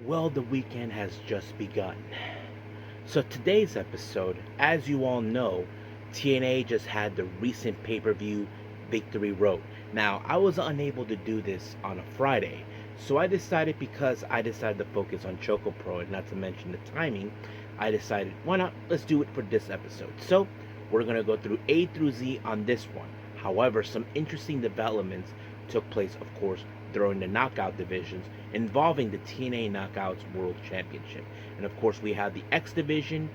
Well, the weekend has just begun. So, today's episode, as you all know, TNA just had the recent pay per view Victory Road. Now, I was unable to do this on a Friday, so because I decided to focus on Choco Pro and not to mention the timing, I decided, why not? Let's do it for this episode. So, we're going to go through A through Z on this one. However, some interesting developments took place, of course, during the knockout divisions involving the TNA Knockouts World Championship. And of course, we have the X Division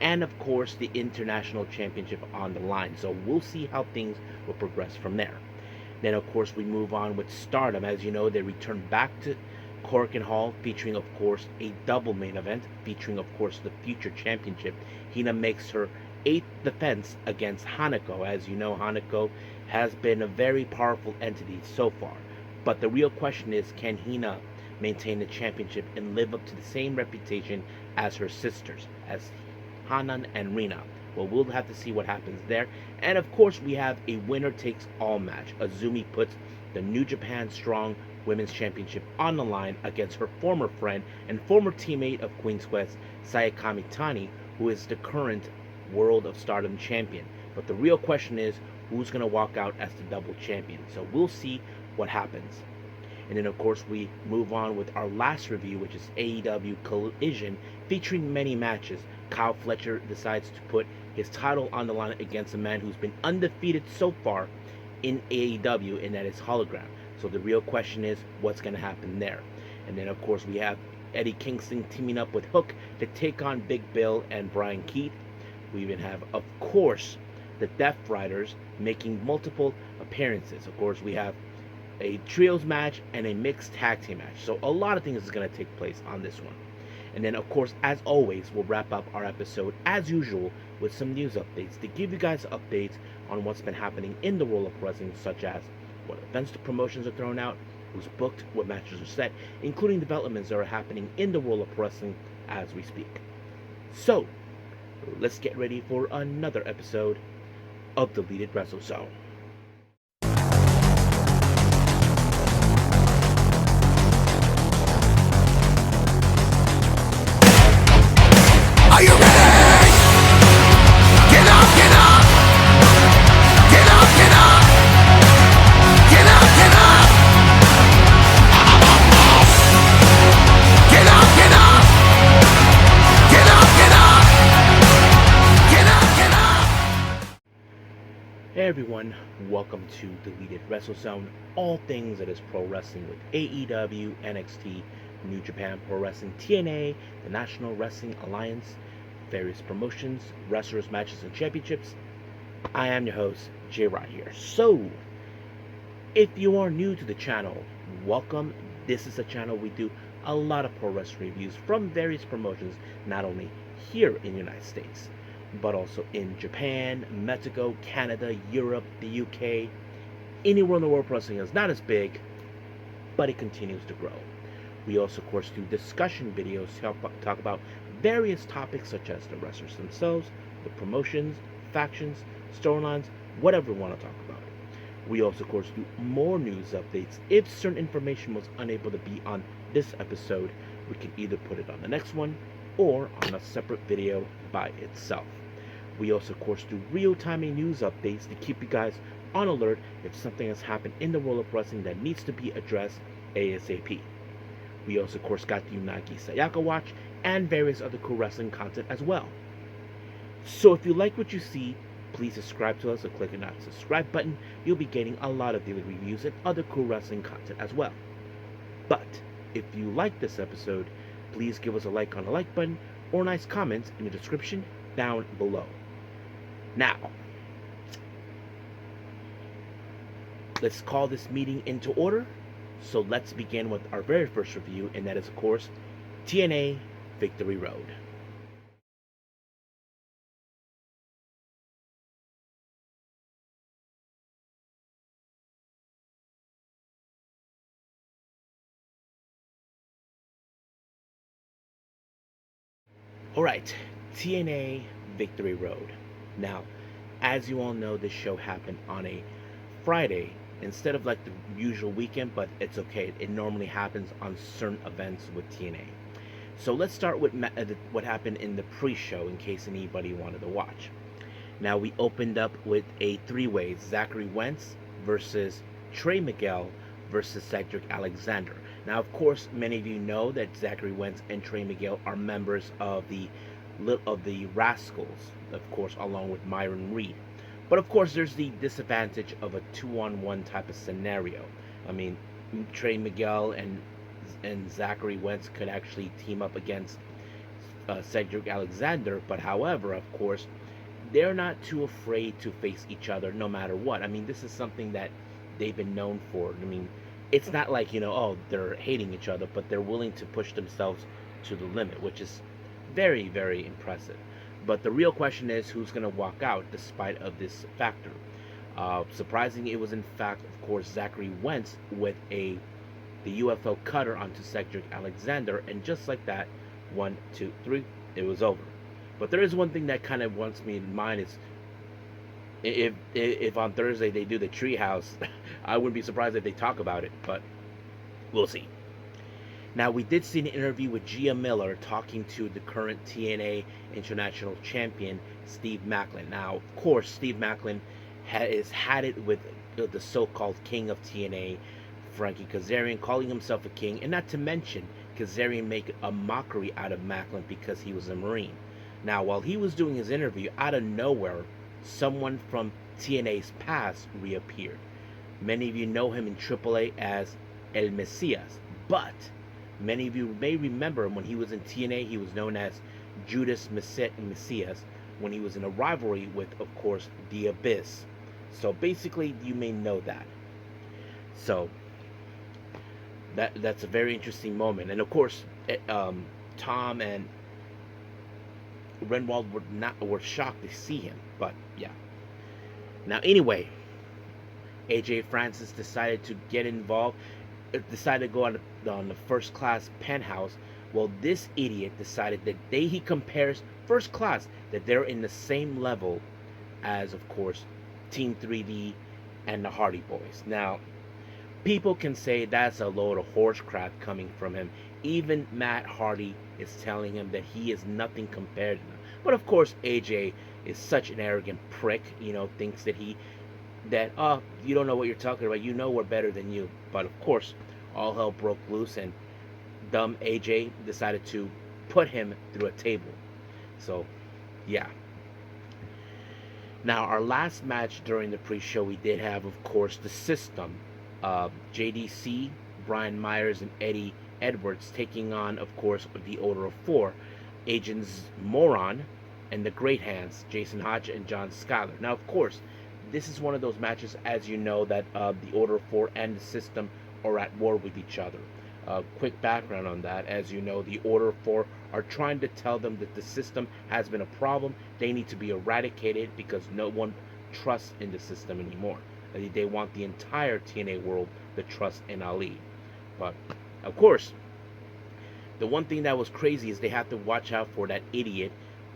and, of course, the International Championship on the line. So we'll see how things will progress from there. Then, of course, we move on with Stardom. As you know, they return back to Korakuen Hall, featuring, of course, a double main event, featuring, of course, the Future Championship. Hina makes her eighth defense against Hanako. As you know, Hanako has been a very powerful entity so far. But the real question is, can Hina maintain the championship and live up to the same reputation as her sisters, as Hanan and Rina? Well, we'll have to see what happens there. And of course, we have a winner takes all match. Azumi puts the New Japan Strong Women's Championship on the line against her former friend and former teammate of Queen's Quest, Sayaka Mitani, who is the current World of Stardom champion. But the real question is, who's going to walk out as the double champion? So we'll see what happens. And then, of course, we move on with our last review, which is AEW Collision, featuring many matches. Kyle Fletcher decides to put his title on the line against a man who's been undefeated so far in AEW, and that is Hologram. So the real question is, what's going to happen there? And then, of course, we have Eddie Kingston teaming up with Hook to take on Big Bill and Brian Keith. We even have, of course, the Death Riders making multiple appearances. Of course, we have a trios match and a mixed tag team match. So a lot of things is going to take place on this one. And then, of course, as always, we'll wrap up our episode as usual with some news updates to give you guys updates on what's been happening in the world of wrestling, such as what events the promotions are thrown out, who's booked, what matches are set, including developments that are happening in the world of wrestling as we speak. So, let's get ready for another episode of Deleted Wrestle Zone. Hey everyone, welcome to Deleted Wrestle Zone, all things that is pro wrestling with AEW, NXT, New Japan Pro Wrestling, TNA, the National Wrestling Alliance, various promotions, wrestlers, matches, and championships. I am your host, J-Rod here. So, if you are new to the channel, welcome. This is a channel we do a lot of pro wrestling reviews from various promotions, not only here in the United States, but also in Japan, Mexico, Canada, Europe, the UK, anywhere in the world wrestling is not as big, but it continues to grow. We also, of course, do discussion videos to talk about various topics such as the wrestlers themselves, the promotions, factions, storylines, whatever we want to talk about. We also, of course, do more news updates. If certain information was unable to be on this episode, we can either put it on the next one or on a separate video by itself. We also, of course, do real-time news updates to keep you guys on alert if something has happened in the world of wrestling that needs to be addressed ASAP. We also, of course, got the Unagi Sayaka Watch and various other cool wrestling content as well. So if you like what you see, please subscribe to us or click on that subscribe button. You'll be getting a lot of daily reviews and other cool wrestling content as well. But if you like this episode, please give us a like on the like button or nice comments in the description down below. Now, let's call this meeting into order. So let's begin with our very first review, and that is, of course, TNA Victory Road. Alright, TNA Victory Road. Now, as you all know, this show happened on a Friday instead of like the usual weekend, but it's okay. It normally happens on certain events with TNA. So let's start with what happened in the pre-show in case anybody wanted to watch. Now we opened up with a three-way: Zachary Wentz versus Trey Miguel versus Cedric Alexander. Now, of course, many of you know that Zachary Wentz and Trey Miguel are members of the Rascals, of course, along with Myron Reed. But of course, there's the disadvantage of a two-on-one type of scenario. I mean, Trey Miguel and Zachary Wentz could actually team up against Cedric Alexander, but however, of course, they're not too afraid to face each other no matter what. I mean, this is something that they've been known for. I mean, it's not like, oh, they're hating each other, but they're willing to push themselves to the limit, which is very, very impressive. But the real question is who's going to walk out despite of this factor. Surprisingly, it was in fact, of course, Zachary Wentz with the UFO cutter onto Cedric Alexander, and just like that, 1, 2, 3, it was over. But there is one thing that kind of wants me in mind is if on Thursday they do the treehouse, I wouldn't be surprised if they talk about it, but we'll see. Now, we did see an interview with Gia Miller talking to the current TNA International Champion, Steve Maclin. Now, of course, Steve Maclin has had it with the so-called King of TNA, Frankie Kazarian, calling himself a king, and not to mention Kazarian make a mockery out of Maclin because he was a Marine. Now, while he was doing his interview, out of nowhere, someone from TNA's past reappeared. Many of you know him in AAA as El Mesias, but many of you may remember him when he was in TNA. He was known as Judas Mesias when he was in a rivalry with, of course, The Abyss. So basically, you may know that. So that's a very interesting moment, and of course, Tom and Renwald were shocked to see him, but yeah. Now, anyway, AJ Francis decided to get involved, decided to go on the first class penthouse. Well, this idiot decided that he compares first class, that they're in the same level as, of course, Team 3D and the Hardy Boys. Now, people can say that's a load of horse crap coming from him. Even Matt Hardy is telling him that he is nothing compared to them. But of course, AJ is such an arrogant prick, thinks that you don't know what you're talking about. You know we're better than you. But of course, all hell broke loose, and dumb AJ decided to put him through a table. So, yeah. Now, our last match during the pre-show, we did have, of course, the System. JDC, Brian Myers, and Eddie Edwards taking on, of course, the Order of Four, Agents Moron, and the Great Hands, Jason Hodge and John Skyler. Now, of course, this is one of those matches, as you know, that the Order of Four and the System are at war with each other. Quick background on that: as you know, the Order of Four are trying to tell them that the System has been a problem. They need to be eradicated because no one trusts in the System anymore. They want the entire TNA world to trust in Ali. But, of course, the one thing that was crazy is they have to watch out for that idiot,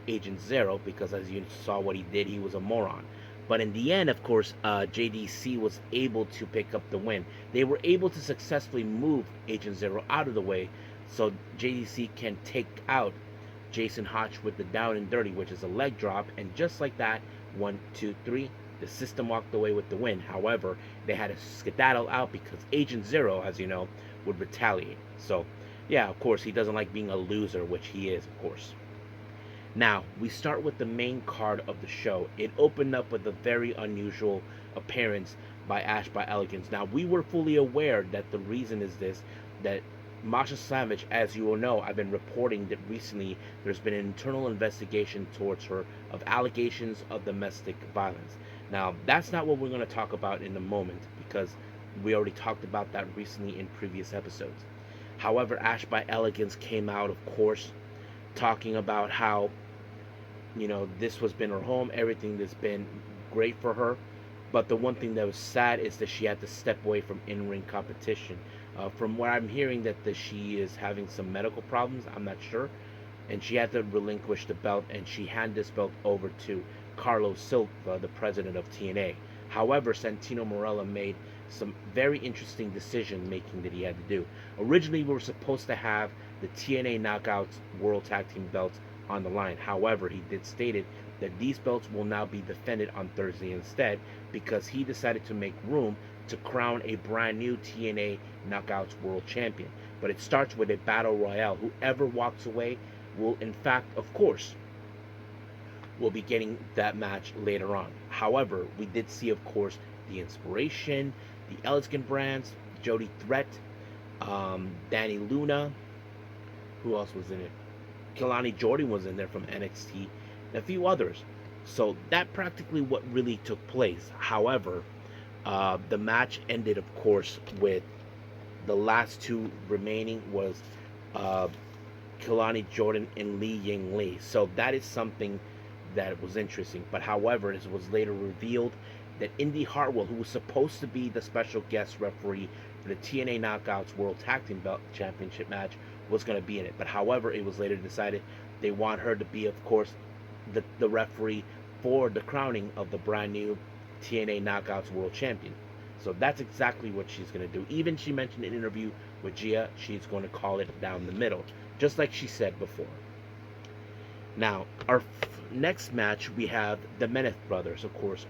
Agent Zero, because as you saw what he did, he was a moron. But in the end, of course, JDC was able to pick up the win. They were able to successfully move Agent Zero out of the way so JDC can take out Jason Hodge with the down and dirty, which is a leg drop. And just like that, 1, 2, 3, the System walked away with the win. However, they had to skedaddle out because Agent Zero, as you know, would retaliate. So, yeah, of course, he doesn't like being a loser, which he is, of course. Now, we start with the main card of the show. It opened up with a very unusual appearance by Ash by Elegance. Now, we were fully aware that the reason is this, that Masha Savage, as you will know, I've been reporting that recently there's been an internal investigation towards her of allegations of domestic violence. Now, that's not what we're going to talk about in a moment because we already talked about that recently in previous episodes. However, Ash by Elegance came out, of course, talking about how, this has been her home, everything that's been great for her. But the one thing that was sad is that she had to step away from in-ring competition. From what I'm hearing, that she is having some medical problems, I'm not sure. And she had to relinquish the belt, and she handed this belt over to Carlos Silva, the president of TNA. However, Santino Marella made some very interesting decision making that he had to do. Originally, we were supposed to have the TNA Knockout World Tag Team belts on the line. However, he did stated that these belts will now be defended on Thursday instead, because he decided to make room to crown a brand new TNA Knockouts World Champion. But it starts with a battle royale. Whoever walks away will, in fact, of course, will be getting that match later on. However, we did see, of course, the Inspiration, the Elegant Brands, Jody Threat, Danny Luna. Who else was in it? Kelani Jordan was in there from NXT, and a few others. So that practically what really took place. However, the match ended, of course, with the last two remaining was uh, Kelani Jordan and Lee Ying Lee. So that is something that was interesting. But however, it was later revealed that Indy Hartwell, who was supposed to be the special guest referee for the TNA Knockouts World Tag Team Belt Championship match, was going to be in it. But however, it was later decided they want her to be, of course, the referee for the crowning of the brand new TNA Knockouts World Champion. So that's exactly what she's going to do. Even she mentioned in an interview with Gia, she's going to call it down the middle, just like she said before. Now, our next match, we have the Meneth brothers, of course.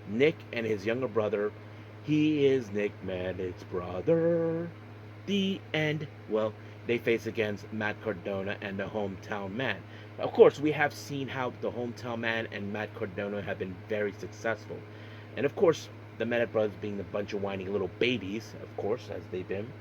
Nick and his younger brother. He is Nick Meneth's brother. The end. Well, they face against Matt Cardona and the Hometown Man. Of course, we have seen how the Hometown Man and Matt Cardona have been very successful. And of course, the Meneth brothers being a bunch of whiny little babies, of course, as they've been.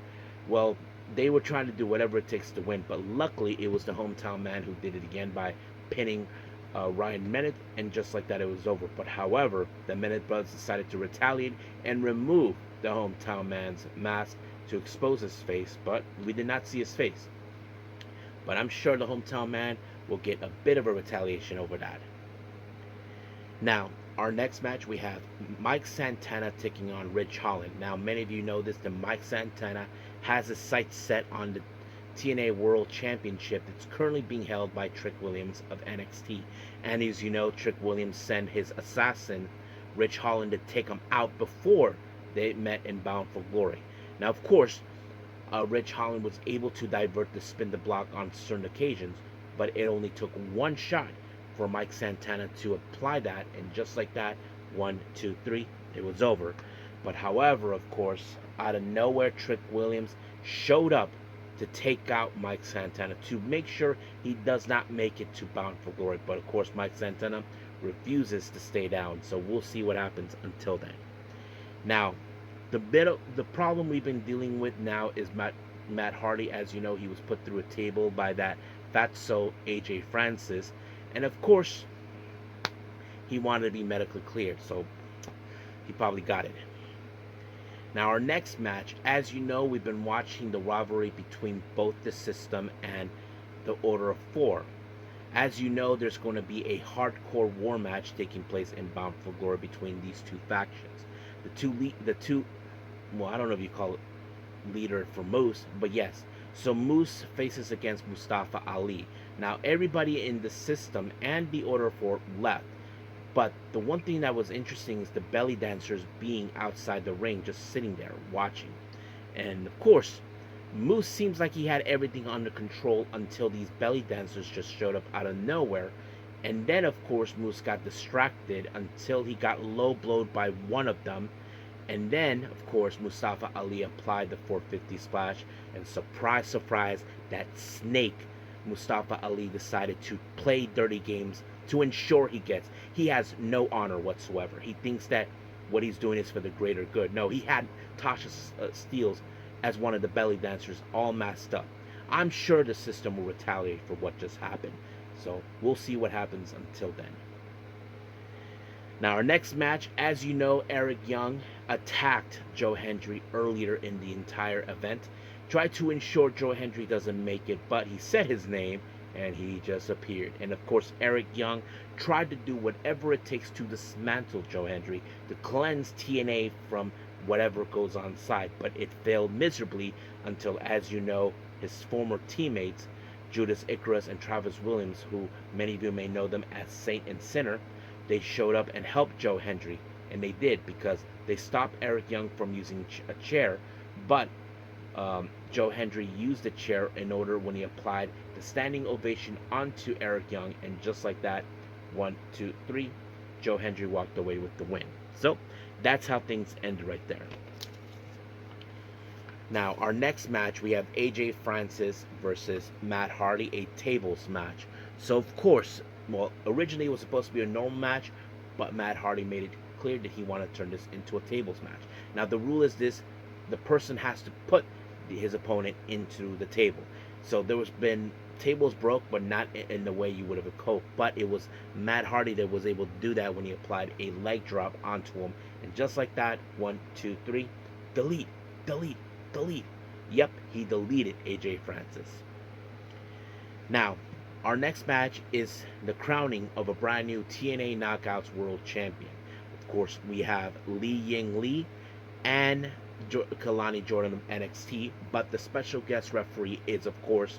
Well, they were trying to do whatever it takes to win, but luckily it was the Hometown Man who did it again by pinning Ryan Meneth, and just like that it was over. But however, the Meneth brothers decided to retaliate and remove the Hometown Man's mask to expose his face, but we did not see his face. But I'm sure the Hometown Man will get a bit of a retaliation over that. Now, our next match, we have Mike Santana taking on Ridge Holland. Now, many of you know this, that Mike Santana has his sights set on the TNA World Championship that's currently being held by Trick Williams of NXT. And as you know, Trick Williams sent his assassin, Ridge Holland, to take him out before they met in Bound for Glory. Now, of course, Ridge Holland was able to divert the spin to block on certain occasions, but it only took one shot for Mike Santana to apply that, and just like that, 1, 2, 3, it was over. But however, of course, out of nowhere, Trick Williams showed up to take out Mike Santana to make sure he does not make it to Bound for Glory. But of course, Mike Santana refuses to stay down, so we'll see what happens until then. Now, the problem we've been dealing with now is Matt Hardy. As you know, he was put through a table by that fatso AJ Francis, and of course, he wanted to be medically cleared, so he probably got it. Now, our next match, as you know, we've been watching the rivalry between both the System and the Order of Four. As you know, there's going to be a hardcore war match taking place in Bound for Glory between these two factions. The two, well, I don't know if you call it leader for Moose, but yes. So Moose faces against Mustafa Ali. Now, everybody in the System and the Order of Four left. But the one thing that was interesting is the belly dancers being outside the ring, just sitting there watching. And of course, Moose seems like he had everything under control until these belly dancers just showed up out of nowhere. And then, of course, Moose got distracted until he got low blowed by one of them. And then, of course, Mustafa Ali applied the 450 splash. And surprise, surprise, that snake, Mustafa Ali, decided to play dirty games to ensure he has no honor whatsoever. He thinks that what he's doing is for the greater good. No, he had Tasha Steelz as one of the belly dancers all masked up. I'm sure the System will retaliate for what just happened. So we'll see what happens until then. Now, our next match, as you know, Eric Young attacked Joe Hendry earlier in the entire event. Tried to ensure Joe Hendry doesn't make it, but he said his name and he just appeared. And of course, Eric Young tried to do whatever it takes to dismantle Joe Hendry, to cleanse TNA from whatever goes on side, but it failed miserably until, as you know, his former teammates, Judas Icarus and Travis Williams, who many of you may know them as Saint and Sinner, they showed up and helped Joe Hendry, and they did, because They stopped Eric Young from using a chair, but Joe Hendry used the chair in order when he applied the standing ovation onto Eric Young, and just like that, 1, 2, 3, Joe Hendry walked away with the win. So that's how things ended right there. Now, our next match, we have AJ Francis versus Matt Hardy, a tables match. So, of course, well, originally it was supposed to be a normal match, but Matt Hardy made it clear that he wanted to turn this into a tables match. Now, the rule is this: the person has to put his opponent into the table. So there was been tables broke, but not in the way you would have hoped. But it was Matt Hardy that was able to do that when he applied a leg drop onto him, and just like that, 1, 2, 3, delete, delete, delete. Yep, he deleted AJ Francis. Now, our next match is the crowning of a brand new TNA Knockouts World Champion. Of course, we have Li Ying Lee and Kalani Jordan of NXT, but the special guest referee is, of course,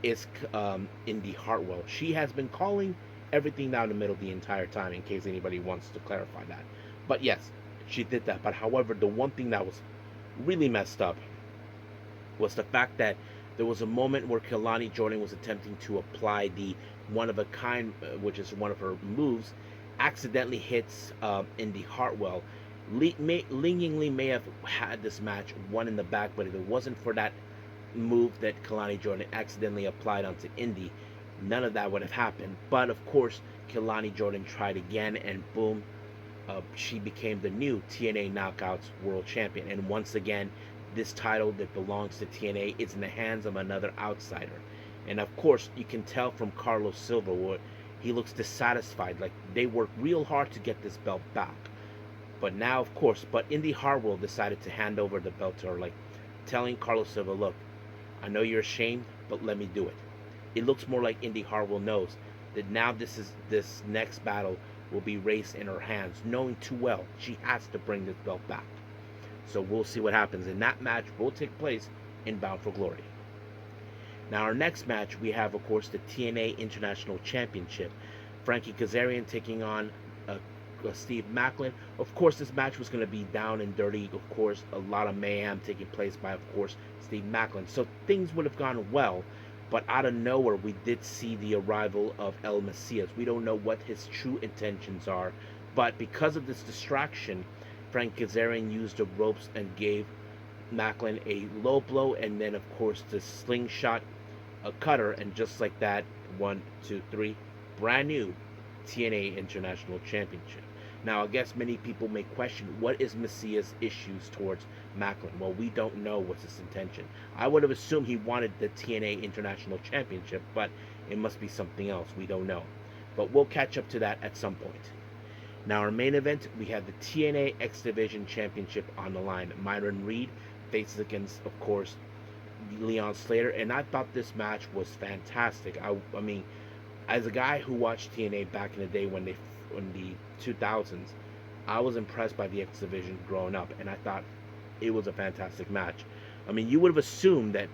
Indy Hartwell. She has been calling everything down the middle the entire time, in case anybody wants to clarify that. But yes, she did that. But however, the one thing that was really messed up was the fact that there was a moment where Kalani Jordan was attempting to apply the one of a kind, which is one of her moves, accidentally hits Indy Hartwell. Ling Ying Lee may have had this match won in the back, but if it wasn't for that move that Kalani Jordan accidentally applied onto Indy, none of that would have happened. But of course, Kalani Jordan tried again, and boom, she became the new TNA Knockouts World Champion. And once again, this title that belongs to TNA is in the hands of another outsider. And of course, you can tell from Carlos Silva, he looks dissatisfied, like they worked real hard to get this belt back. But now, of course, but Indy Hartwell decided to hand over the belt to her, like telling Carlos Silva, look, I know you're ashamed, but let me do it. It looks more like Indy Hartwell knows that now this next battle will be raised in her hands, knowing too well she has to bring this belt back. So we'll see what happens. And that match will take place in Bound for Glory. Now, our next match, we have, of course, the TNA International Championship. Frankie Kazarian taking on Steve Maclin. Of course, this match was going to be down and dirty. Of course, a lot of mayhem taking place by, of course, Steve Maclin. So things would have gone well. But out of nowhere, we did see the arrival of El Messias. We don't know what his true intentions are. But because of this distraction, Frank Kazarian used the ropes and gave Maclin a low blow, and then, of course, the slingshot cutter. And just like that, 1, 2, 3, brand new TNA International Championship. Now, I guess many people may question, what is Messiah's issues towards Maclin? Well, we don't know what's his intention. I would have assumed he wanted the TNA International Championship, but it must be something else. We don't know. But we'll catch up to that at some point. Now, our main event, we have the TNA X Division Championship on the line. Myron Reed faces against, of course, Leon Slater, and I thought this match was fantastic. I mean, as a guy who watched TNA back in the day when the 2000s, I was impressed by the X Division growing up, and I thought it was a fantastic match. I mean, you would have assumed that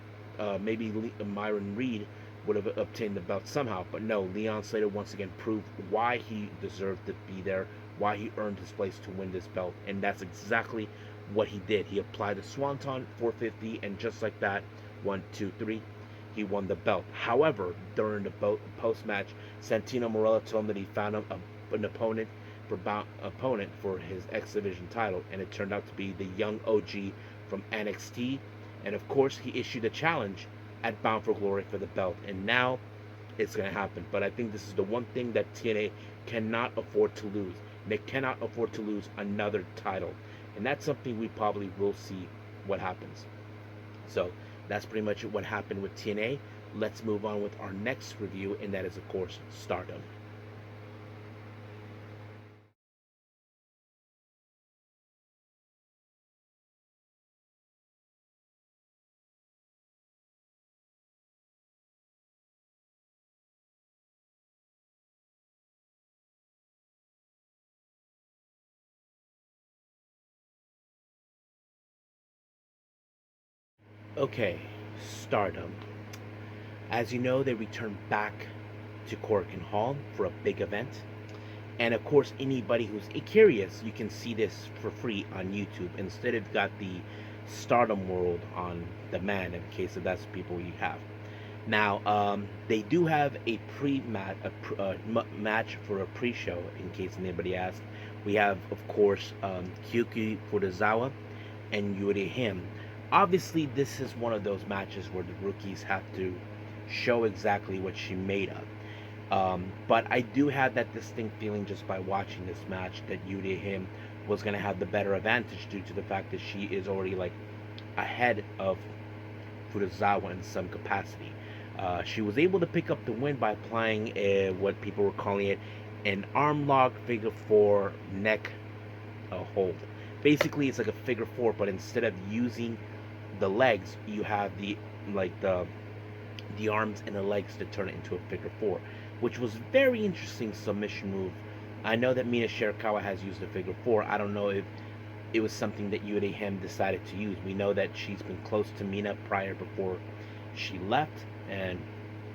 maybe Myron Reed would have obtained the belt somehow, but no, Leon Slater once again proved why he deserved to be there, why he earned his place to win this belt, and that's exactly what he did. He applied the Swanton 450, and just like that, 1, 2, 3, he won the belt. However, during the post-match, Santino Marella told him that he found an opponent for his X Division title, and it turned out to be the young OG from NXT. And of course, he issued a challenge at Bound for Glory for the belt, and now it's going to happen. But I think this is the one thing that TNA cannot afford to lose. They cannot afford to lose another title, and that's something we probably will see what happens. So that's pretty much what happened with TNA. Let's move on with our next review, and that is, of course, Stardom. Okay, Stardom. As you know, they returned back to Korakuen Hall for a big event. And of course, anybody who's curious, you can see this for free on YouTube. Instead, you've got the Stardom World on demand in case if that's the people you have. Now, they do have a pre-match, match for a pre-show in case anybody asks. We have, of course, Kyuki Furuzawa and Yuri Him. Obviously, this is one of those matches where the rookies have to show exactly what she made of. But I do have that distinct feeling just by watching this match that Yuri Him was going to have the better advantage due to the fact that she is already like ahead of Furuzawa in some capacity. She was able to pick up the win by applying what people were calling it an arm lock figure four neck hold. Basically, it's like a figure four, but instead of using the legs, you have like the arms and the legs to turn it into a figure four, which was very interesting submission move. I know that Mina Shirakawa has used a figure four. I don't know if it was something that Yuri Hem decided to use. We know that she's been close to Mina prior before she left, and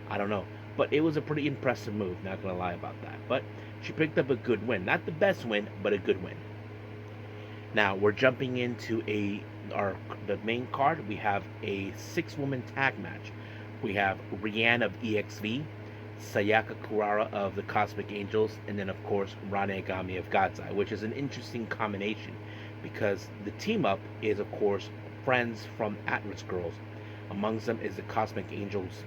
I don't know. But it was a pretty impressive move, not gonna lie about that. But she picked up a good win. Not the best win, but a good win. Now we're jumping into the main card. We have a 6-woman tag match. We have Rianne of EXV, Sayaka Kurara of the Cosmic Angels, and then of course Rane Agami of God's Eye, which is an interesting combination because the team up is of course friends from Atlas Girls. Amongst them is the Cosmic Angels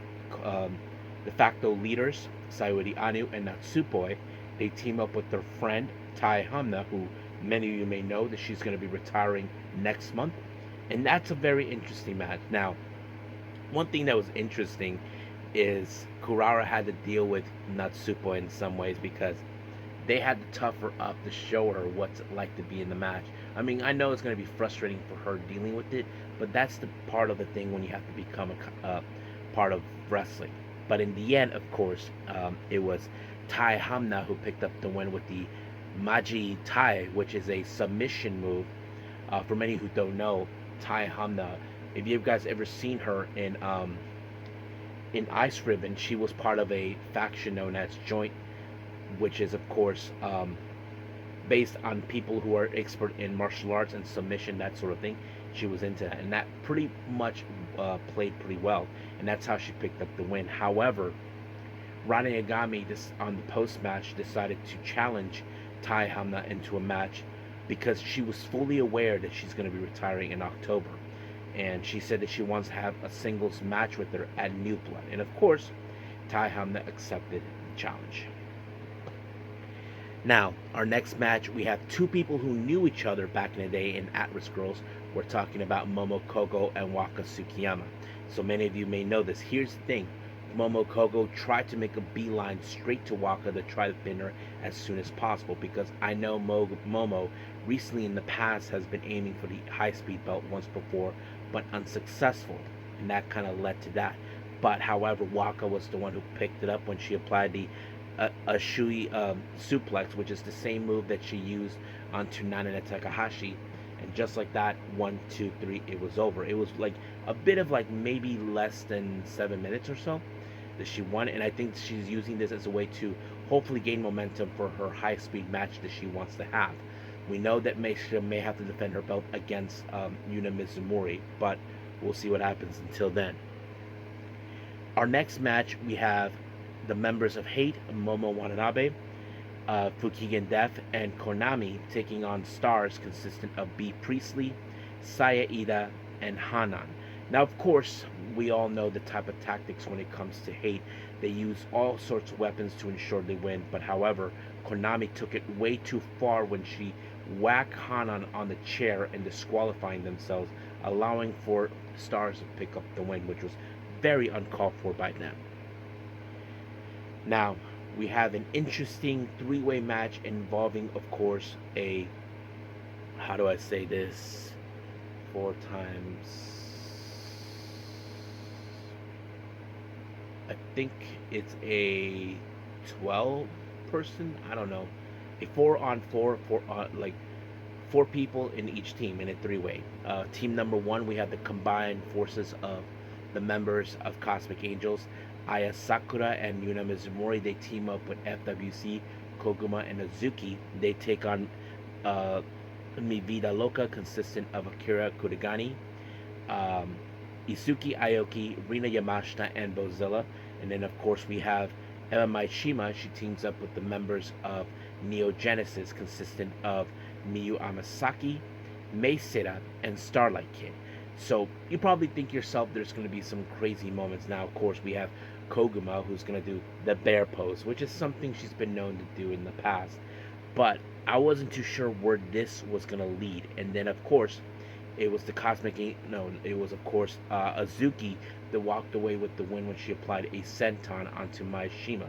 de facto leaders, Sayuri Anu and Natsupoi. They team up with their friend Tai Hamna, who many of you may know that she's going to be retiring next month. And that's a very interesting match. Now, one thing that was interesting is Kurara had to deal with Natsupoi in some ways because they had to tough her up to show her what's it like to be in the match. I mean, I know it's going to be frustrating for her dealing with it, but that's the part of the thing when you have to become a part of wrestling. But in the end, of course, it was Tai Hamna who picked up the win with the Maji Tai, which is a submission move. For many who don't know, Tai Hamna, if you guys ever seen her in Ice Ribbon, she was part of a faction known as Joint, which is of course based on people who are expert in martial arts and submission, that sort of thing. She was into that, and that pretty much played pretty well, and that's how she picked up the win. However, Rane Agami on the post match decided to challenge Tai Hamna into a match because she was fully aware that she's going to be retiring in October, and she said that she wants to have a singles match with her at New Blood, and of course, Tai Hamna accepted the challenge. Now, our next match, we have two people who knew each other back in the day in Atlas Girls. We're talking about Momo Kogo and Waka Tsukiyama. So many of you may know this. Here's the thing. Momo Kogo tried to make a beeline straight to Waka to try to pin her as soon as possible because I know Momo recently in the past has been aiming for the high-speed belt once before, but unsuccessful, and that kind of led to that. But however, Waka was the one who picked it up when she applied the Ashui suplex, which is the same move that she used onto Nanane Takahashi, and just like that, 1, 2, 3, it was over. It was like a bit of like maybe less than 7 minutes or so that she won, and I think she's using this as a way to hopefully gain momentum for her high-speed match that she wants to have. We know that she may have to defend her belt against Yuna Mizumori, but we'll see what happens until then. Our next match, we have the members of Hate, Momo Watanabe, Fukigen Death, and Konami taking on stars consistent of B. Priestley, Saya Ida, and Hanan. Now, of course, we all know the type of tactics when it comes to Hate. They use all sorts of weapons to ensure they win, but however, Konami took it way too far when she whacked Hanan on the chair and disqualifying themselves, allowing for stars to pick up the win, which was very uncalled for by them. Now, we have an interesting three-way match involving, of course, how do I say this? 4 times. I think it's a 12 person. I don't know. A 4-on-4, like 4 people in each team in a three-way. Team number 1, we have the combined forces of the members of Cosmic Angels. Aya Sakura and Yuna Mizumori, they team up with FWC, Koguma and Azuki. They take on uh, Mi Vida Loca, consistent of Akira Kurigani, um, Isuki Aoki, Rina Yamashita, and Bozilla. And then, of course, we have Emma Maishima. She teams up with the members of Neo Genesis, consistent of Miyu Amasaki, Mei Sera, and Starlight Kid. So you probably think yourself there's going to be some crazy moments. Now, of course, we have Koguma, who's going to do the bear pose, which is something she's been known to do in the past. But I wasn't too sure where this was going to lead. And then, of course, it was the Cosmic Eight. No, it was, of course, Azuki that walked away with the win when she applied a senton onto Maishima.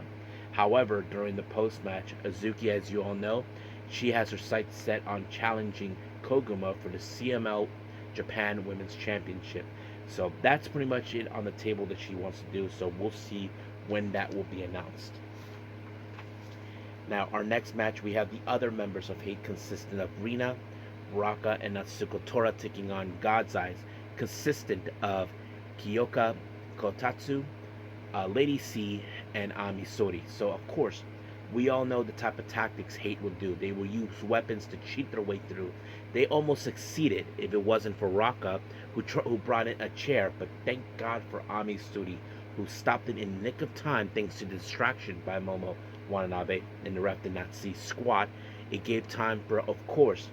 However, during the post-match, Azuki, as you all know, she has her sights set on challenging Koguma for the CML Japan Women's Championship. So that's pretty much it on the table that she wants to do. So we'll see when that will be announced. Now, our next match, we have the other members of Hate, consistent of Rina, Raka, and Natsuko Tora, taking on God's Eyes, consistent of Kyoka Kotatsu, Lady C, and Ami Sori. So, of course, we all know the type of tactics Hate will do. They will use weapons to cheat their way through. They almost succeeded if it wasn't for Raka, who brought in a chair, but thank God for Ami Sori, who stopped it in the nick of time thanks to the distraction by Momo Watanabe, and the ref did not see squat. It gave time for, of course,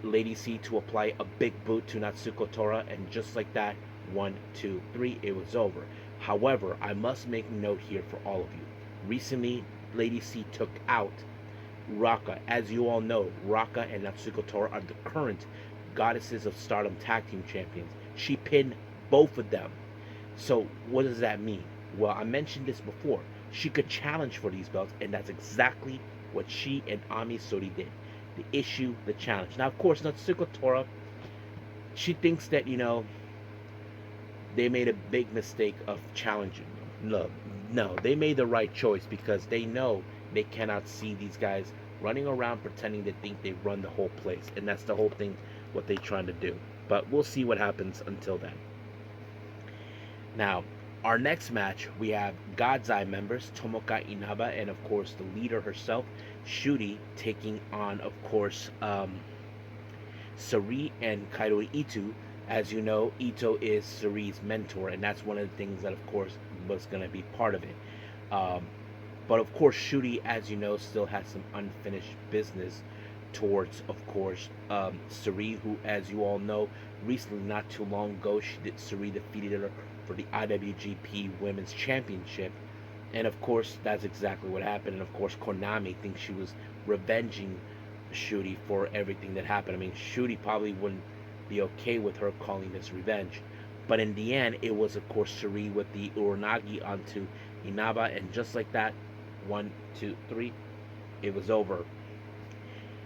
Lady C to apply a big boot to Natsuko Tora, and just like that, 1, 2, 3, it was over. However, I must make note here for all of you. Recently, Lady C took out Raka. As you all know, Raka and Natsuko Tora are the current Goddesses of Stardom Tag Team Champions. She pinned both of them. So what does that mean? Well, I mentioned this before. She could challenge for these belts, and that's exactly what she and Ami Sori did. The issue, the challenge. Now, of course, Natsuko Tora, she thinks that, they made a big mistake of challenging them. No, they made the right choice because they know they cannot see these guys running around pretending to think they run the whole place. And that's the whole thing, what they're trying to do. But we'll see what happens until then. Now, our next match, we have God's Eye members, Tomoka Inaba, and of course the leader herself, Shuri, taking on, of course, Sari and Kairo Ito. As you know, Ito is Sari's mentor, and that's one of the things that, of course, was going to be part of it. But, of course, Shuri, as you know, still has some unfinished business towards, of course, Sari, who, as you all know, recently, not too long ago, Sari defeated her for the IWGP Women's Championship. And, of course, that's exactly what happened. And, of course, Konami thinks she was revenging Shuri for everything that happened. I mean, Shuri probably wouldn't be okay with her calling this revenge. But in the end, it was, of course, Shuri with the Uranagi onto Inaba. And just like that, 1, 2, 3, it was over.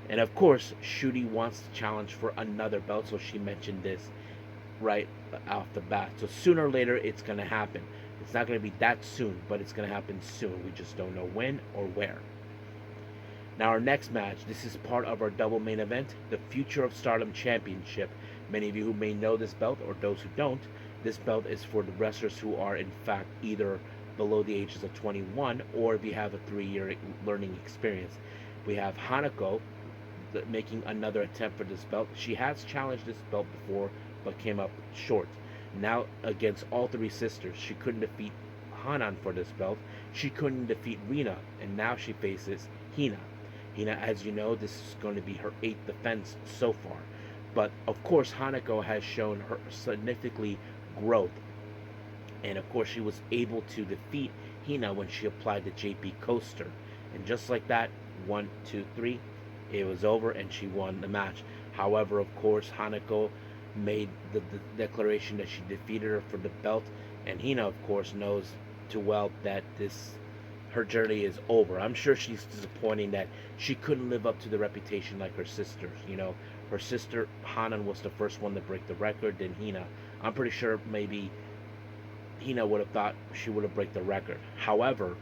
And, of course, Shuri wants to challenge for another belt. So she mentioned this right off the bat. So sooner or later, it's going to happen. It's not going to be that soon, but it's going to happen soon. We just don't know when or where. Now, our next match, this is part of our double main event, the Future of Stardom Championship. Many of you who may know this belt, or those who don't, this belt is for the wrestlers who are, in fact, either below the ages of 21, or if you have a 3-year learning experience. We have Hanako making another attempt for this belt. She has challenged this belt before, but came up short. Now, against all 3 sisters, she couldn't defeat Hanan for this belt. She couldn't defeat Rina, and now she faces Hina. Hina, as you know, this is going to be her 8th defense so far. But, of course, Hanako has shown her significantly growth. And, of course, she was able to defeat Hina when she applied the JP coaster. And just like that, 1, 2, 3, it was over and she won the match. However, of course, Hanako made the declaration that she defeated her for the belt. And Hina, of course, knows too well that her journey is over. I'm sure she's disappointed that she couldn't live up to the reputation like her sisters. Her sister Hanan was the first one to break the record, then Hina. I'm pretty sure maybe Hina would have thought she would have break the record. However,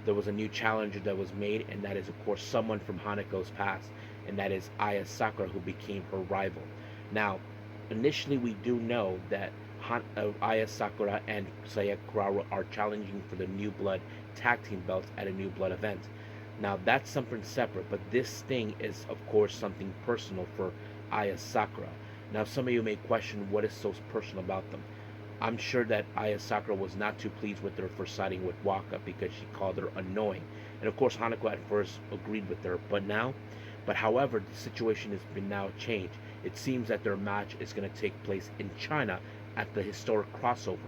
there was a new challenger that was made, and that is, of course, someone from Hanako's past, and that is Aya Sakura, who became her rival. Now, initially, we do know that Aya Sakura and Saya Kurawa are challenging for the New Blood tag team belts at a New Blood event. Now that's something separate, but this thing is of course something personal for Aya Sakura. Now some of you may question what is so personal about them. I'm sure that Aya Sakura was not too pleased with her for siding with Waka because she called her annoying. And of course Hanako at first agreed with her, but however, the situation has been now changed. It seems that their match is going to take place in China at the historic crossover.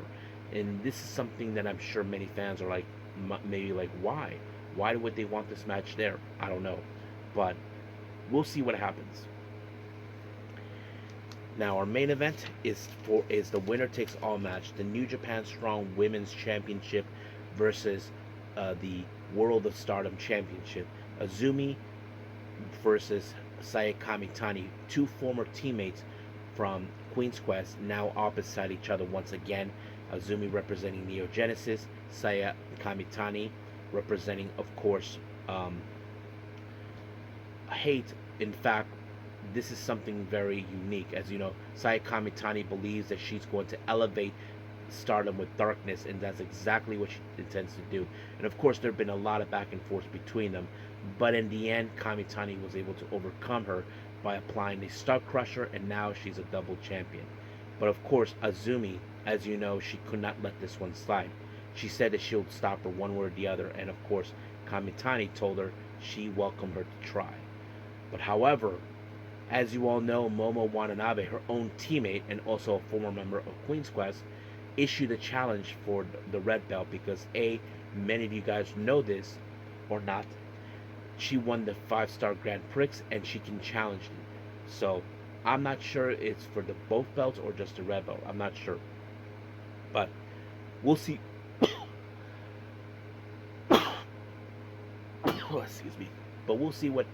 And this is something that I'm sure many fans are like, maybe like, why? Why would they want this match there? I don't know. But we'll see what happens. Now our main event is the winner takes all match, the New Japan Strong Women's Championship versus the World of Stardom Championship. Azumi versus Saya Kamitani, two former teammates from Queen's Quest, now opposite each other once again. Azumi representing Neo Genesis, Saya Kamitani representing, of course, Hate. In fact, this is something very unique. As you know, Saya Kamitani believes that she's going to elevate Stardom with darkness, and that's exactly what she intends to do. And of course, there have been a lot of back and forth between them, but in the end, Kamitani was able to overcome her by applying the Star Crusher, and now she's a double champion. But of course, Azumi, as you know, she could not let this one slide. She said that she'll stop her one way or the other, and of course, Kamitani told her she welcomed her to try. But however, as you all know, Momo Watanabe, her own teammate and also a former member of Queen's Quest, issued a challenge for the red belt because many of you guys know this or not, she won the 5-star Grand Prix and she can challenge it. So I'm not sure it's for the both belts or just the red belt. I'm not sure, but we'll see. Excuse me. But we'll see what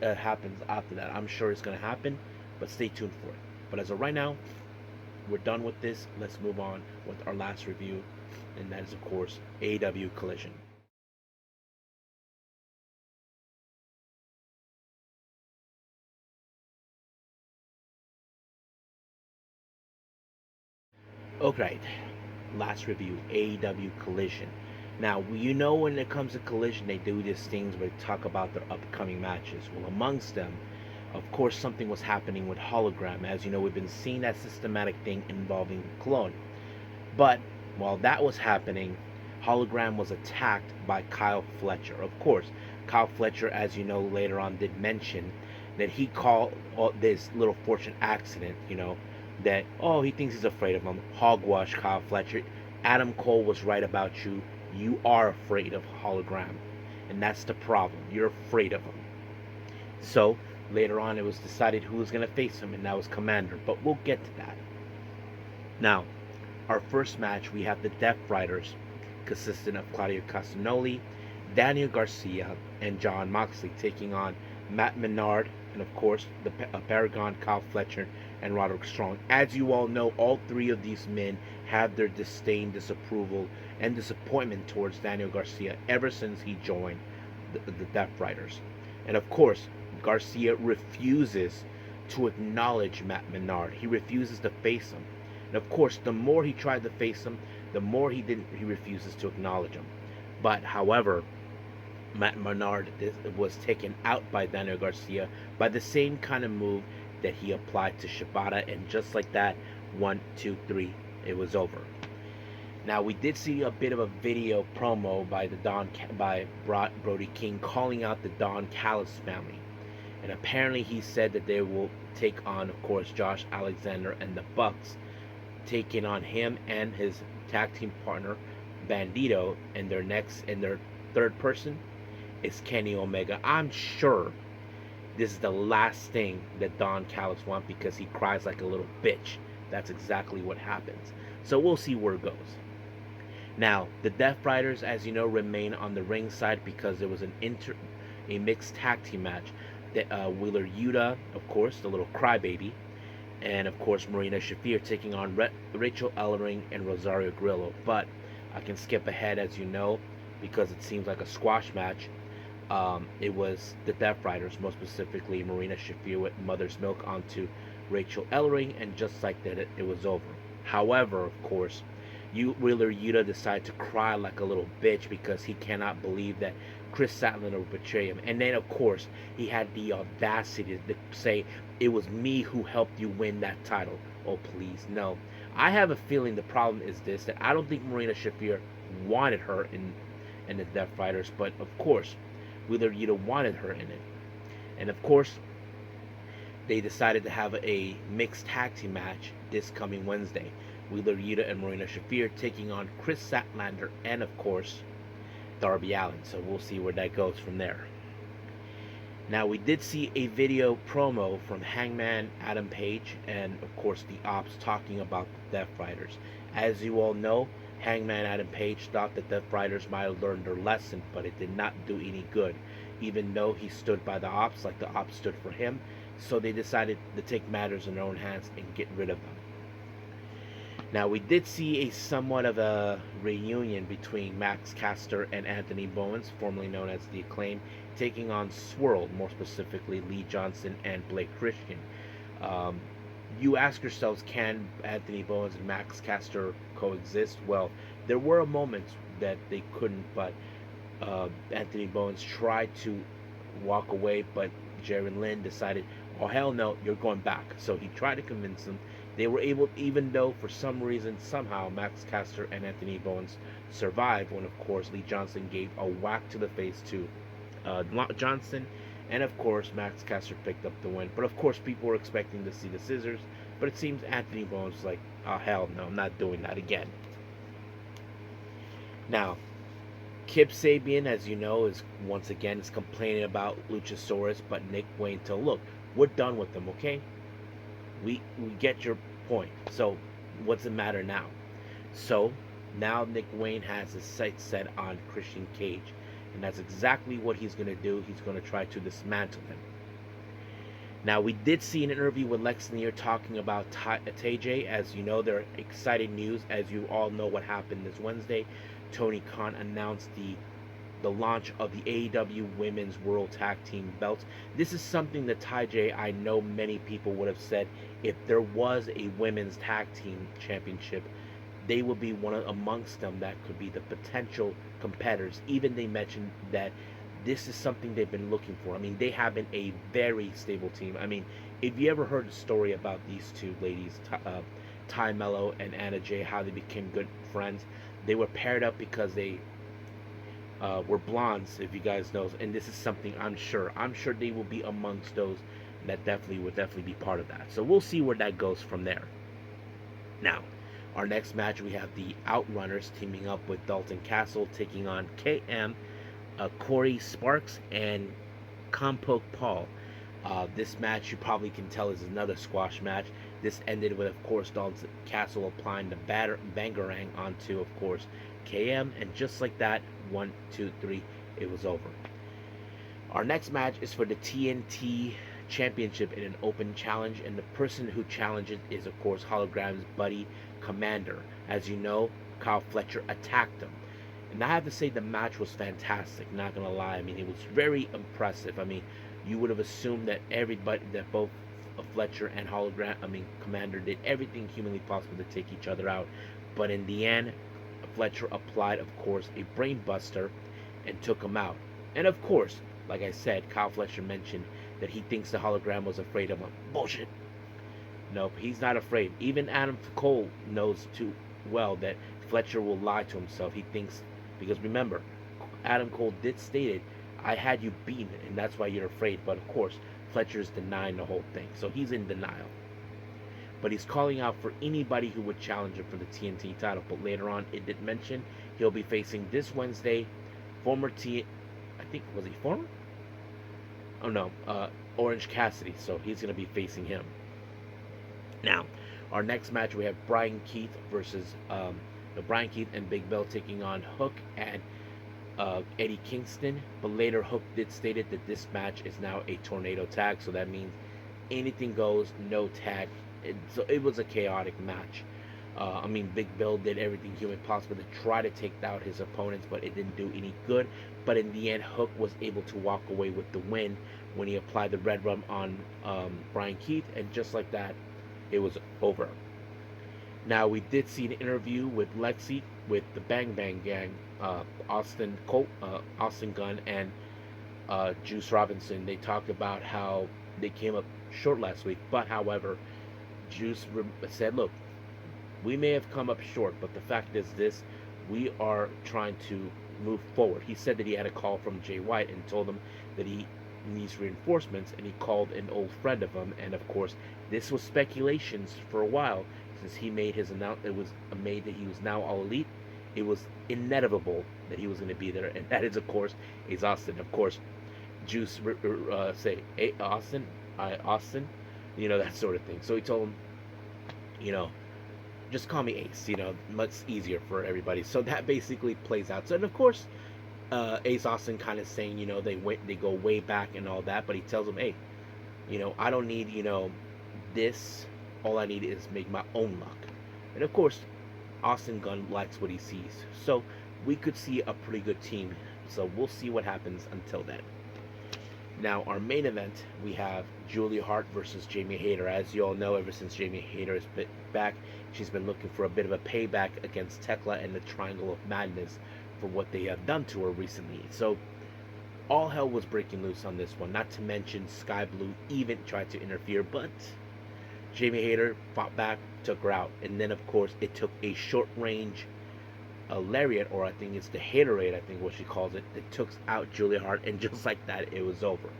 happens after that. I'm sure it's going to happen, but stay tuned for it. But as of right now, we're done with this. Let's move on with our last review, and that is, of course, AEW Collision. Okay, last review, AEW Collision. Now, you know when it comes to Collision, they do these things where they talk about their upcoming matches. Well, amongst them, of course, something was happening with Hologram. As you know, we've been seeing that systematic thing involving Clone. But while that was happening, Hologram was attacked by Kyle Fletcher. Of course, Kyle Fletcher, as you know, later on did mention that he called this little fortune accident, that, he thinks he's afraid of him. Hogwash, Kyle Fletcher. Adam Cole was right about you. You are afraid of Hologram. And that's the problem. You're afraid of him. So, later on, it was decided who was going to face him, and that was Commander. But we'll get to that. Now, our first match, we have the Death Riders, consisting of Claudio Castagnoli, Daniel Garcia, and John Moxley, taking on Matt Menard, and of course, the Paragon, Kyle Fletcher, and Roderick Strong. As you all know, all three of these men have their disdain, disapproval, and disappointment towards Daniel Garcia ever since he joined the Death Riders. And of course, Garcia refuses to acknowledge Matt Menard. He refuses to face him. And of course, the more he tried to face him, the more he refuses to acknowledge him. But however, Matt Menard was taken out by Daniel Garcia by the same kind of move that he applied to Shibata, and just like that, 1, 2, 3, it was over. Now, we did see a bit of a video promo by Brody King calling out the Don Callis family, and apparently he said that they will take on, of course, Josh Alexander and the Bucks, taking on him and his tag team partner Bandito, and their third person is Kenny Omega. I'm sure this is the last thing that Don Callis wants because he cries like a little bitch. That's exactly what happens. So we'll see where it goes. Now, the Death Riders, as you know, remain on the ring side because there was a mixed tag team match. Wheeler Yuta, of course, the little crybaby, and of course Marina Shafir taking on Rachel Ellering and Rosario Grillo. But I can skip ahead, as you know, because it seems like a squash match. It was the Death Riders, most specifically Marina Shafir with Mother's Milk onto Rachel Ellering, and just like that, it was over. However, of course, Wheeler Yuta decided to cry like a little bitch because he cannot believe that Chris Statlander would betray him. And then, of course, he had the audacity to say, it was me who helped you win that title. Oh, please, no. I have a feeling the problem is this, that I don't think Marina Shafir wanted her in the Death Riders, but of course, Wheeler Yuta wanted her in it. And of course, they decided to have a mixed tag team match this coming Wednesday. Wheeler Yuta and Marina Shafir taking on Chris Statlander and, of course, Darby Allin. So we'll see where that goes from there. Now, we did see a video promo from Hangman Adam Page and, of course, the Ops talking about the Death Riders. As you all know, Hangman Adam Page thought the Death Riders might have learned their lesson, but it did not do any good, even though he stood by the Ops like the Ops stood for him. So they decided to take matters in their own hands and get rid of them. Now, we did see a somewhat of a reunion between Max Caster and Anthony Bowens, formerly known as The Acclaim, taking on Swirl, more specifically Lee Johnson and Blake Christian. You ask yourselves, can Anthony Bowens and Max Caster coexist? Well, there were moments that they couldn't, but Anthony Bowens tried to walk away, but Jerry Lynn decided, oh hell no, you're going back. So he tried to convince them. They were able, even though for some reason, somehow, Max Caster and Anthony Bowens survived when, of course, Lee Johnson gave a whack to the face to Johnson. And, of course, Max Caster picked up the win. But, of course, people were expecting to see the scissors. But it seems Anthony Bowens was like, oh, hell no, I'm not doing that again. Now, Kip Sabian, as you know, is once again is complaining about Luchasaurus, but Nick Wayne told, look, we're done with them, okay? We get your point. So, what's the matter now? So, now Nick Wayne has his sights set on Christian Cage. And that's exactly what he's going to do. He's going to try to dismantle him. Now, we did see an interview with Lex Luger talking about TJ. As you know, there are exciting news. As you all know what happened this Wednesday, Tony Khan announced the launch of the AEW Women's World Tag Team belts. This is something that TJ, I know many people would have said, if there was a Women's Tag Team Championship, they would be one amongst them that could be the potential competitors. Even they mentioned that this is something they've been looking for. I mean, they have been a very stable team. I mean, if you ever heard the story about these two ladies, Ty Mello and Anna Jay, how they became good friends, they were paired up because they were blondes, if you guys know. And this is something I'm sure they will be amongst those that would definitely be part of that. So we'll see where that goes from there. Now, our next match, we have the Outrunners teaming up with Dalton Castle, taking on KM, Corey Sparks, and Compok Paul. This match, you probably can tell, is another squash match. This ended with, of course, Dalton Castle applying the bangarang onto, of course, KM. And just like that, 1, 2, 3, it was over. Our next match is for the TNT Championship in an open challenge, and the person who challenges is, of course, Hologram's buddy Commander. As you know, Kyle Fletcher attacked him, and I have to say the match was fantastic, not gonna lie. I mean, it was very impressive. I mean, you would have assumed that both Fletcher and Commander did everything humanly possible to take each other out, but in the end, Fletcher applied, of course, a brain buster and took him out. And of course, like I said, Kyle Fletcher mentioned that he thinks the Hologram was afraid of him. Bullshit. Nope, he's not afraid. Even Adam Cole knows too well that Fletcher will lie to himself. He thinks, because remember, Adam Cole did state it, I had you beaten, and that's why you're afraid. But of course, Fletcher's denying the whole thing. So he's in denial. But he's calling out for anybody who would challenge him for the TNT title. But later on, it did mention he'll be facing this Wednesday I think, was he former? Oh no, Orange Cassidy. So he's going to be facing him. Now, our next match, we have Brian Keith versus Brian Keith and Big Bill taking on Hook and Eddie Kingston. But later, Hook did stated that this match is now a tornado tag, so that means anything goes, no tag. So it was a chaotic match. Big Bill did everything human possible to try to take out his opponents, but it didn't do any good. But in the end, Hook was able to walk away with the win when he applied the red rum on Brian Keith, and just like that, it was over. Now, we did see an interview with Lexi with the Bang Bang Gang, Austin Gunn, and Juice Robinson. They talked about how they came up short last week, but however, said, "Look, we may have come up short, but the fact is this: we are trying to move forward." He said that he had a call from Jay White and told him that he needs reinforcements, and he called an old friend of him. And of course, this was speculations for a while since he made his announcement. It was made that he was now all elite. It was inevitable that he was going to be there, and that is, of course, is Austin. Of course, Juice say, "Hey, Austin, Austin," that sort of thing. So he told him, you know, just call me Ace. Much easier for everybody. So that basically plays out. So, and of course, Ace Austin kind of saying, they go way back and all that, but he tells him, hey, I don't need, this. All I need is make my own luck. And of course, Austin Gunn likes what he sees. So we could see a pretty good team. So we'll see what happens until then. Now, our main event, we have Julia Hart versus Jamie Hayter. As you all know, ever since Jamie Hayter has been back, she's been looking for a bit of a payback against Tekla and the Triangle of Madness for what they have done to her recently. So, all hell was breaking loose on this one. Not to mention, Sky Blue even tried to interfere, but Jamie Hayter fought back, took her out. And then, of course, it took a short-range lariat, or I think it's the Haterade, I think what she calls it, that took out Julia Hart, and just like that, it was over.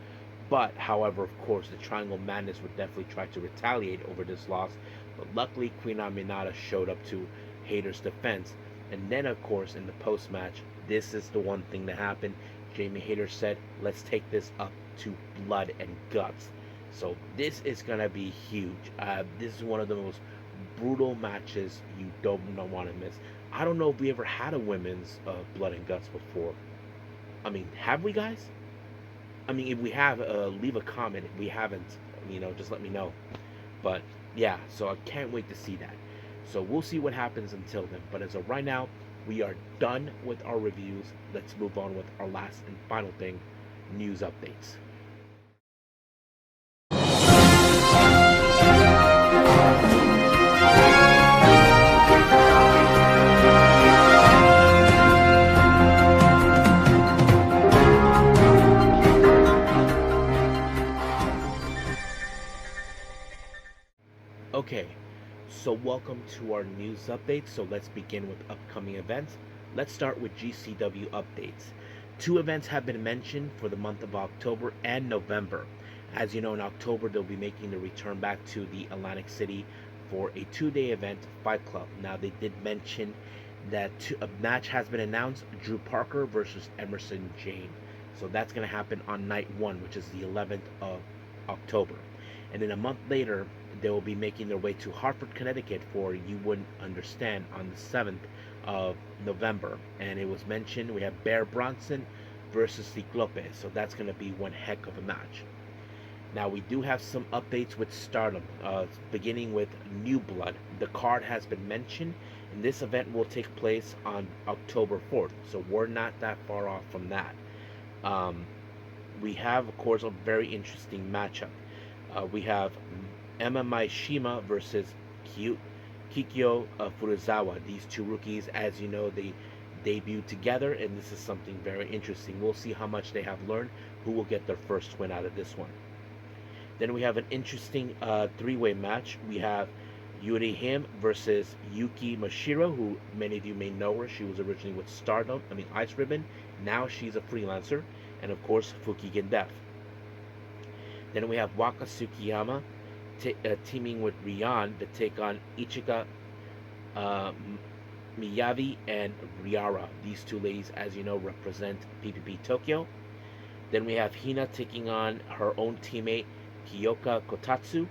But, however, of course, the Triangle Madness would definitely try to retaliate over this loss, but luckily, Queen Aminata showed up to Hayter's defense. And then, of course, in the post-match, this is the one thing that happened. Jamie Hayter said, let's take this up to blood and guts. So this is going to be huge. This is one of the most brutal matches you don't want to miss. I don't know if we ever had a women's blood and guts before. I mean, have we, guys? I mean, if we have, leave a comment. If we haven't, just let me know. But yeah, so I can't wait to see that. So we'll see what happens until then. But as of right now, we are done with our reviews. Let's move on with our last and final thing, news updates. Okay, so welcome to our news updates. So let's begin with upcoming events. Let's start with GCW updates. 2 events have been mentioned for the month of October and November. As you know, in October, they'll be making the return back to the Atlantic City for a 2-day event, Fight Club. Now, they did mention that a match has been announced, Drew Parker versus Emerson Jane. So that's going to happen on night 1, which is the 11th of October. And then a month later, they will be making their way to Hartford, Connecticut for You Wouldn't Understand on the 7th of November. And it was mentioned we have Bear Bronson versus Ciclope. So that's going to be one heck of a match. Now, we do have some updates with Stardom, beginning with New Blood. The card has been mentioned, and this event will take place on October 4th. So we're not that far off from that. We have, of course, a very interesting matchup. We have Emma Maishima versus Kikyo Furuzawa. These 2 rookies, as you know, they debuted together, and this is something very interesting. We'll see how much they have learned, who will get their first win out of this one. Then we have an interesting 3-way match. We have Yuri Him versus Yuki Mashiro, who many of you may know her. She was originally with Ice Ribbon. Now she's a freelancer. And of course, Fukigen Death. Then we have Waka Tsukiyama teaming with Rian to take on Ichika Miyavi and Riara. These 2 ladies, as you know, represent PPP Tokyo. Then we have Hina taking on her own teammate Kiyoka Kotatsu.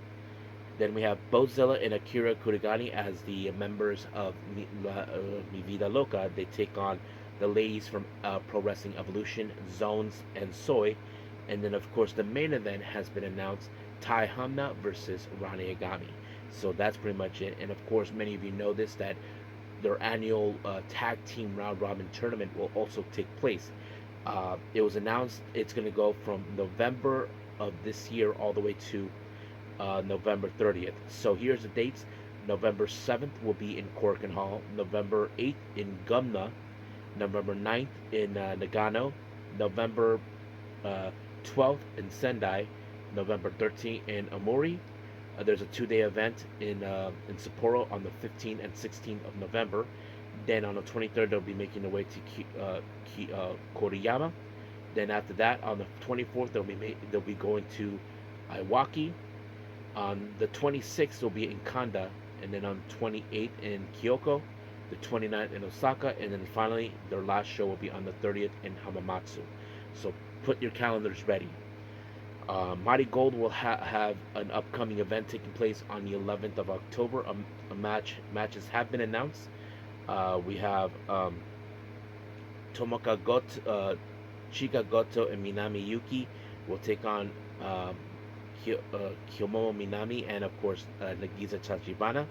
Then we have Bozilla and Akira Kurigani as the members of Mi Vida Loca. They take on the ladies from Pro Wrestling Evolution, Zones, and Soy. And then, of course, the main event has been announced, Tai Hamna versus Rani Agami. So that's pretty much it. And, of course, many of you know this, that their annual tag team round robin tournament will also take place. It was announced it's going to go from November of this year all the way to November 30th. So here's the dates. November 7th will be in Korakuen Hall. November 8th in Gumna. November 9th in Nagano. November uh, 12th in Sendai. November 13th in Amori. There's a 2-day event in Sapporo on the 15th and 16th of November. Then on the 23rd, they'll be making their way to Koriyama. Then after that, on the 24th, they'll be going to Iwaki. On the 26th, they'll be in Kanda, and then on the 28th in Kyoko, the 29th in Osaka, and then finally their last show will be on the 30th in Hamamatsu. So put your calendars ready. MARIGOLD will have an upcoming event taking place on the 11th of October. Matches have been announced. We have Tomoka Goto, Chika Goto, and Minami Yuki will take on Kiyomomo Minami and, of course, Nagisa Tachibana.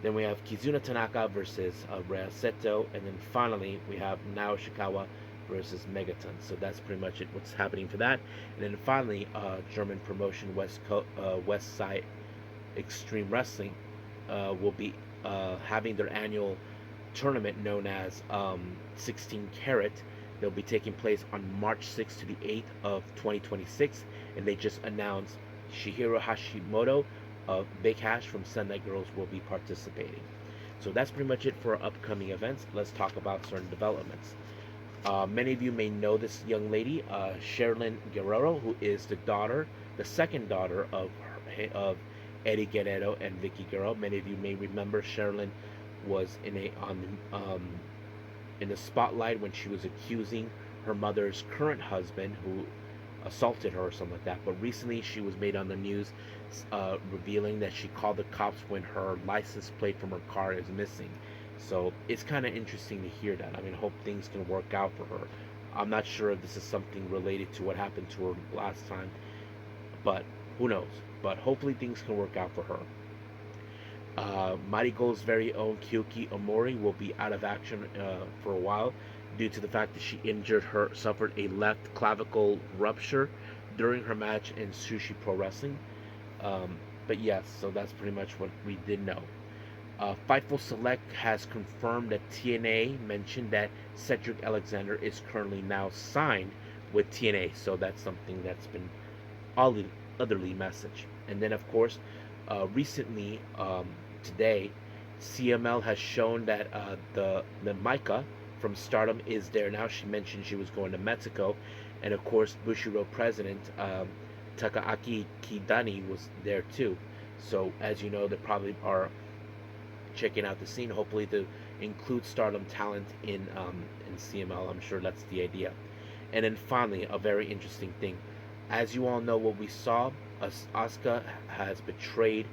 Then we have Kizuna Tanaka versus Rhea Seto. And then finally, we have Nao Shikawa versus Megaton. So that's pretty much it, what's happening for that. And then finally, German promotion West Side Extreme Wrestling will be having their annual tournament known as 16 Carat. They'll be taking place on March 6th to the 8th of 2026, and they just announced Shihiro Hashimoto of Big Hash from Sunday Girls will be participating. So that's pretty much it for upcoming events. Let's talk about certain developments. Many of you may know this young lady, Sherlyn Guerrero, who is the second daughter of Eddie Guerrero and Vicky Guerrero. Many of you may remember Sherlyn was in the spotlight when she was accusing her mother's current husband, who assaulted her or something like that. But recently she was made on the news revealing that she called the cops when her license plate from her car is missing. So it's kind of interesting to hear that. I mean, I hope things can work out for her. I'm not sure if this is something related to what happened to her last time, but who knows. But hopefully things can work out for her. MARIGOLD's very own Kouki Amarei will be out of action for a while due to the fact that she suffered a left clavicle rupture during her match in Sushi Pro Wrestling. But yes, so that's pretty much what we did know. Fightful Select has confirmed that TNA mentioned that Cedric Alexander is currently now signed with TNA, so that's something that's been otherly messaged. And then, of course, recently, today, CML has shown that the Maika from Stardom is there now. She mentioned she was going to Mexico, and of course, Bushiroad president Takaaki Kidani was there too. So, as you know, they probably are checking out the scene, hopefully to include Stardom talent in CML. I'm sure that's the idea. And then finally, a very interesting thing. As you all know, what we saw, Asuka has betrayed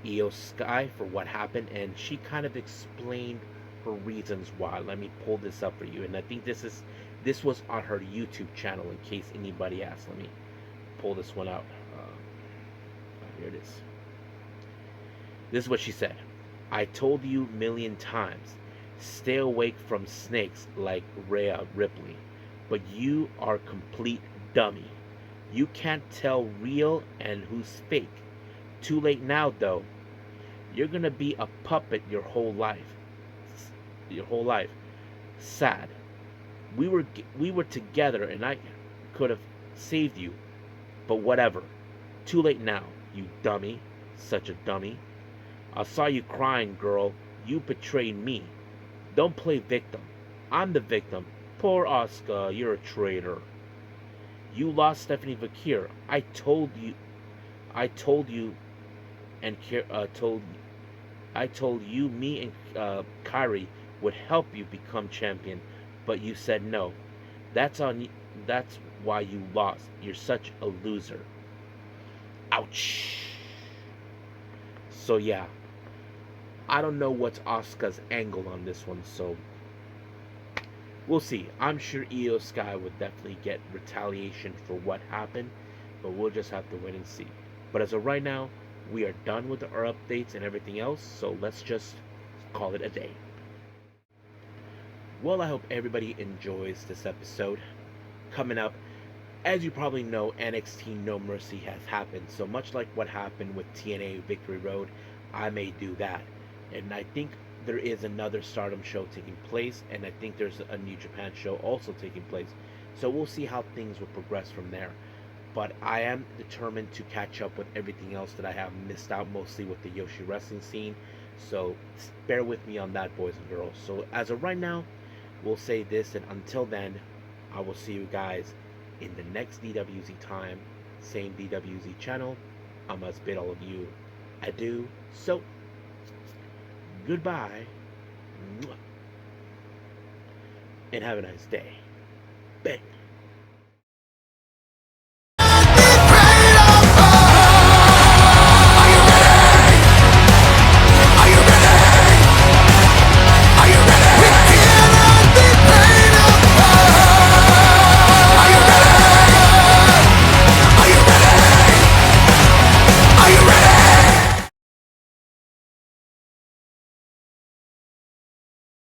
IYO SKY for what happened, and she kind of explained her reasons why. Let me pull this up for you, and I think this was on her YouTube channel, in case anybody asks. Let me pull this one out. Here it is. This is what she said. I told you a million times, stay awake from snakes like Rhea Ripley, but you are a complete dummy. You can't tell real and who's fake. Too late now, though. You're gonna be a puppet your whole life. Sad. We were together, and I could have saved you, but whatever. Too late now, you dummy. Such a dummy. I saw you crying, girl. You betrayed me. Don't play victim. I'm the victim. Poor Asuka, you're a traitor. You lost Stephanie Vakir. I told you, and I told you, me and Kairi would help you become champion, but you said no. That's why you lost. You're such a loser. Ouch. So yeah, I don't know what's Asuka's angle on this one, so we'll see. I'm sure IYO SKY would definitely get retaliation for what happened, but we'll just have to wait and see. But as of right now, we are done with our updates and everything else, so let's just call it a day. Well, I hope everybody enjoys this episode. Coming up, as you probably know, NXT No Mercy has happened, so much like what happened with TNA Victory Road, I may do that. And I think there is another Stardom show taking place, and I think there's a New Japan show also taking place. So we'll see how things will progress from there. But I am determined to catch up with everything else that I have missed out, mostly with the Yoshi wrestling scene. So bear with me on that, boys and girls. So as of right now, we'll say this, and until then, I will see you guys in the next DWZ time, same DWZ channel. I must bid all of you adieu. So, goodbye, and have a nice day. Bang.